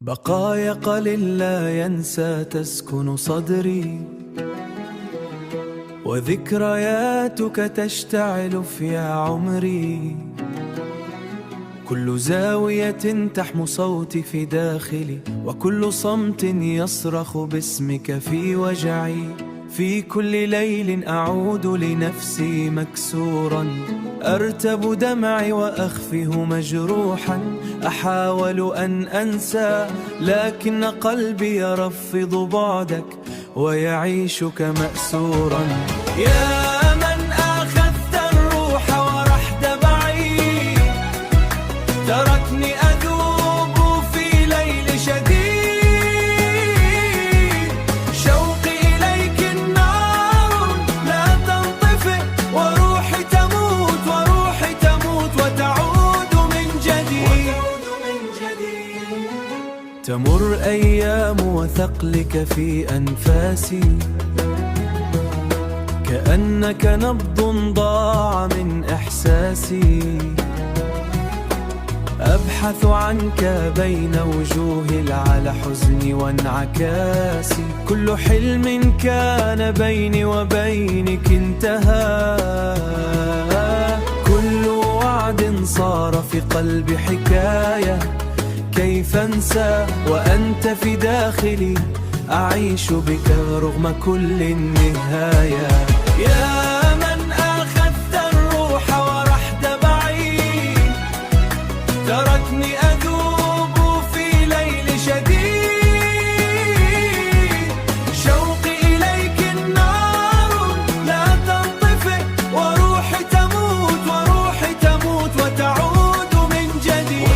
بقايا قليل لا ينسى تسكن صدري، وذكرياتك تشتعل في عمري. كل زاوية تحمو صوتي في داخلي، وكل صمت يصرخ باسمك في وجعي. في كل ليل أعود لنفسي مكسورا، أرتب دمعي وأخفه مجروحا. أحاول أن أنسى لكن قلبي يرفض بعدك ويعيشك مأسورا. يا من أخذت الروح ورحت بعيد، تركني أذوب في ليل شديد. شوقي إليك النار لا تنطفئ، وروحي تموت وروحي تموت وتعود من جديد. تمر أيام وثقلك في أنفاسي، كأنك نبض ضاع من إحساسي. أبحث عنك بين وجوه على حزني وانعكاسي. كل حلم كان بيني وبينك انتهى، كل وعد صار في قلبي حكاية. كيف أنسى وأنت في داخلي، أعيش بك رغم كل النهاية. يا من أخذت الروح ورحت بعيد، تركني أذوب في ليل شديد. شوقي إليك النار لا تنطفئ، وروحي تموت وروحي تموت وتعود من جديد.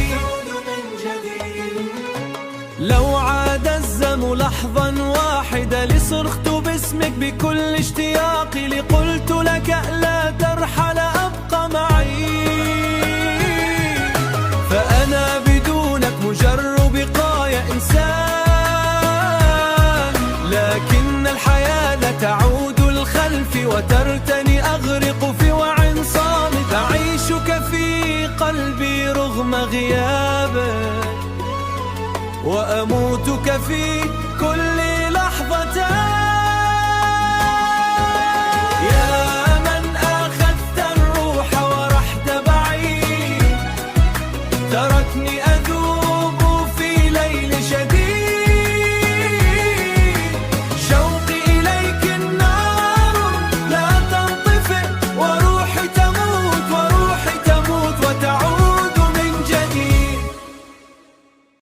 لو عاد الزمن لحظا واحدة لصرخت باسمك بكل اشتياقي، لقلت لك لا ترحل أبقى معي. فأنا بدونك مجرد بقايا إنسان، لكن الحياة لا تعود الخلف وترتني أغرق في وعي صامت. أعيشك في قلبي رغم غيابك، وأموتك في كل لحظة